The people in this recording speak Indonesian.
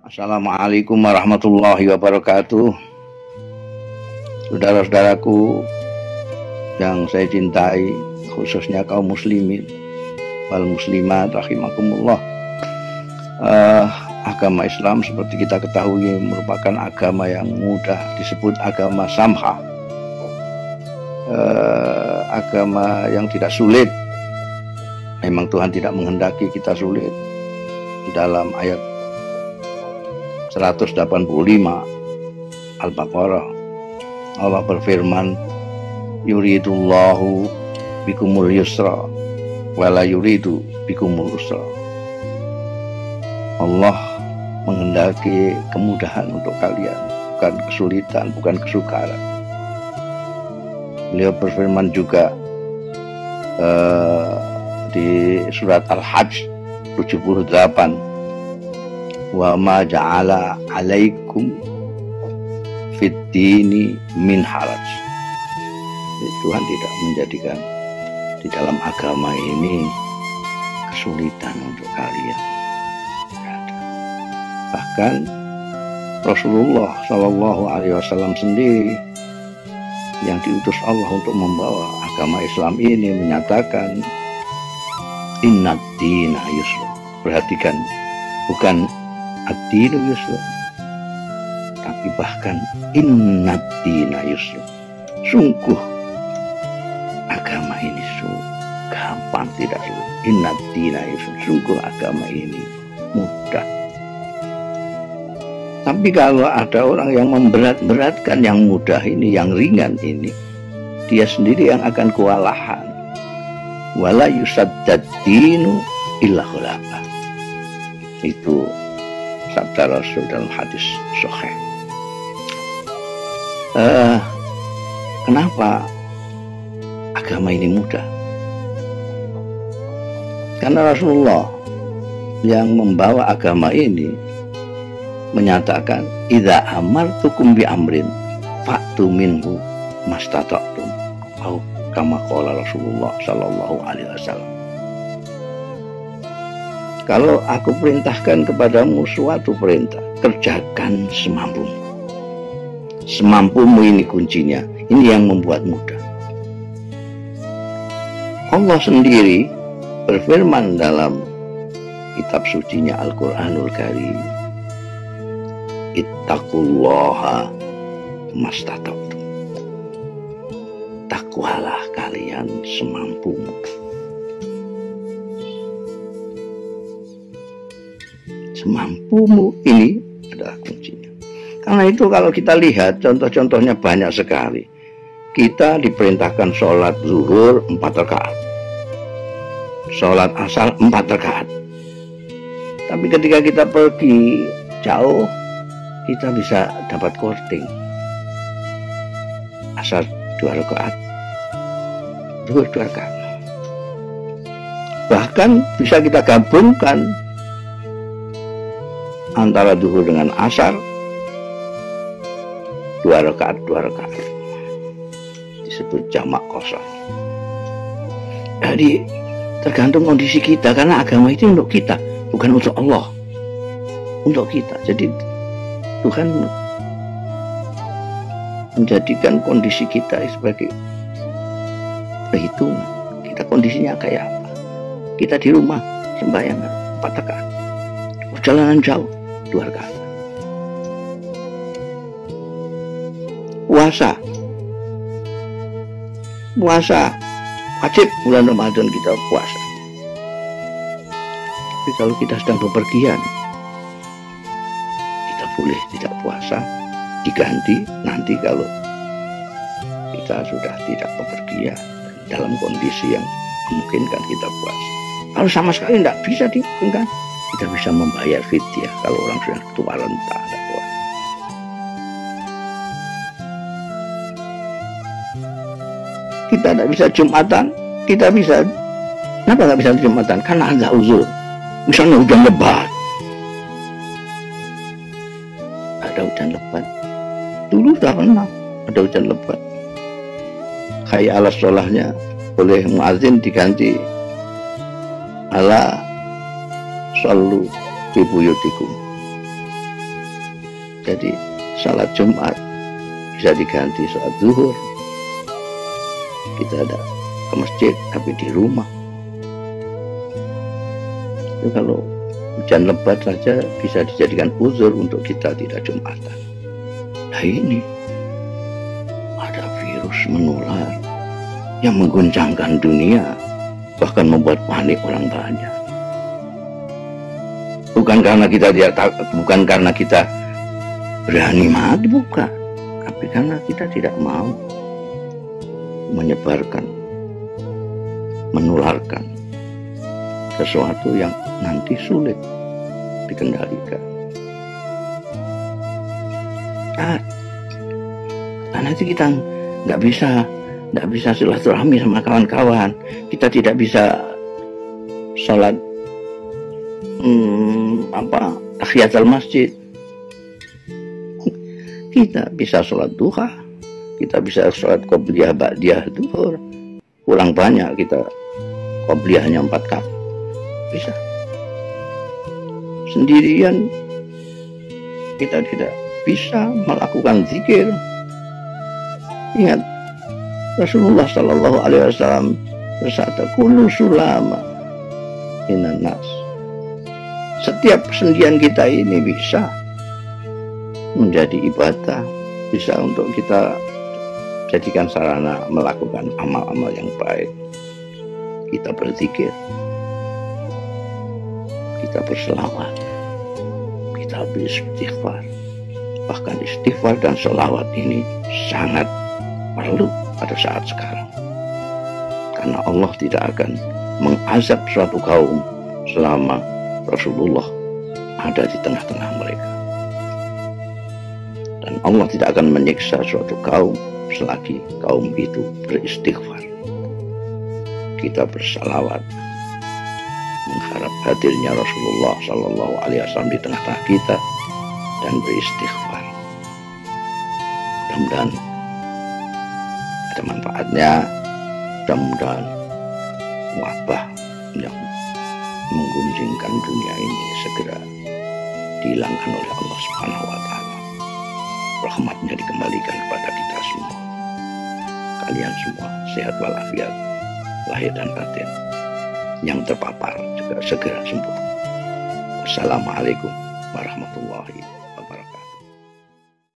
Assalamualaikum warahmatullahi wabarakatuh. Saudara-saudaraku yang saya cintai, khususnya kaum muslimin wal muslimat rahimakumullah. Agama Islam seperti kita ketahui merupakan agama yang mudah disebut agama samha, agama yang tidak sulit. Memang Tuhan tidak menghendaki kita sulit. Dalam ayat 185 Al-Baqarah, Allah berfirman, yuridullahu bikumul yusra wala yuridu bikumul usra. Allah menghendaki kemudahan untuk kalian, bukan kesulitan, bukan kesukaran. Beliau berfirman juga di surat Al-Hajj 78, wa ma ja'ala alaikum fid dini min haraj. Tuhan tidak menjadikan di dalam agama ini kesulitan untuk kalian. Bahkan Rasulullah SAW sendiri yang diutus Allah untuk membawa agama Islam ini menyatakan innad dina yusra. Perhatikan, bukan ad-dinu yusra, tapi bahkan innad dina yusra. Sungguh agama ini gampang, tidak sulit. Innad dina yusra, sungguh agama ini mudah. Tapi kalau ada orang yang memberat-beratkan yang mudah ini, yang ringan ini, dia sendiri yang akan kewalahan. Wala yusaddad dinu illa khulafa. Itu sabda Rasul dalam hadis sahih. Kenapa agama ini mudah? Karena Rasulullah yang membawa agama ini menyatakan, idza amartukum bi amrin fa'tu minhu mastata'tum, atau kama qala Rasulullah sallallahu alaihi wasallam. Kalau aku perintahkan kepadamu suatu perintah, kerjakan semampumu. Semampumu ini kuncinya. Ini yang membuat mudah. Allah sendiri berfirman dalam kitab sucinya Al-Quranul Karim, ittaqullaha mastata'tum. Takwalah kalian semampumu. Semampumu ini adalah kuncinya. Karena itu kalau kita lihat contoh-contohnya banyak sekali. Kita diperintahkan sholat zuhur 4 rakaat, sholat asar 4 rakaat. Tapi ketika kita pergi jauh, kita bisa dapat korting. Asar 2 rakaat, zuhur 2 rakaat. Bahkan bisa kita gabungkan antara zuhur dengan asar, 2 rakaat disebut jamak qasar. Jadi tergantung kondisi kita, karena agama itu untuk kita, bukan untuk Allah, untuk kita. Jadi Tuhan menjadikan kondisi kita sebagai perhitungan. Kita kondisinya kayak apa? Kita di rumah sembahyang 4 rakaat, perjalanan jauh 2 rakaat. Puasa wajib bulan Ramadan kita puasa. Tapi kalau kita sedang bepergian, kita boleh tidak puasa, diganti nanti kalau kita sudah tidak bepergian dalam kondisi yang memungkinkan kita puasa. Kalau sama sekali tidak bisa dimungkinkan, kita bisa membayar fidyah kalau orang sudah tua renta. Kita tidak bisa Jumatan, kita bisa. Kenapa nggak bisa Jumatan? Karena ada uzur. Misalnya hujan lebat, ada hujan lebat. Dulu sudah pernah ada hujan lebat. Hayya 'alas sholahnya oleh muadzin diganti ala shollu fi buyutikum. Jadi salat Jumat bisa diganti salat zuhur. Kita ada ke masjid tapi di rumah. Itu kalau hujan lebat saja bisa dijadikan uzur untuk kita tidak Jumatan. Nah ini ada virus menular yang mengguncangkan dunia, bahkan membuat panik orang banyak. Bukan karena kita bukan karena kita berani mati, bukan, tapi karena kita tidak mau menyebarkan, menularkan sesuatu yang nanti sulit dikendalikan. Karena itu kita nggak bisa silaturahmi sama kawan-kawan, kita tidak bisa sholat tahiyatul masjid. Kita bisa sholat duha, kita bisa sholat qobliyah ba'diyah duhur. Kurang banyak kita qobliyahnya 4 kali. Bisa. Sendirian kita tidak bisa melakukan zikir. Ingat, Rasulullah Shallallahu Alaihi Wasallam bersabda, "Kullu sulama minan nas." Setiap persendian kita ini bisa menjadi ibadah, bisa untuk kita jadikan sarana melakukan amal-amal yang baik. Kita berzikir, kita berselawat, kita beristighfar. Bahkan istighfar dan selawat ini sangat perlu pada saat sekarang, karena Allah tidak akan mengazab suatu kaum selama Rasulullah ada di tengah-tengah mereka, dan Allah tidak akan menyiksa suatu kaum selagi kaum itu beristighfar. Kita bersalawat mengharap hadirnya Rasulullah Shallallahu Alaihi Wasallam di tengah-tengah kita dan beristighfar. Mudah-mudahan ada manfaatnya, mudah-mudahan wabah yang menggunjingkan dunia ini segera dihilangkan oleh Allah Subhanahu wa Ta'ala. Rahmatnya dikembalikan kepada kita semua. Kalian semua sehat walafiat, lahir dan batin. Yang terpapar juga segera sembuh. Wassalamualaikum warahmatullahi wabarakatuh.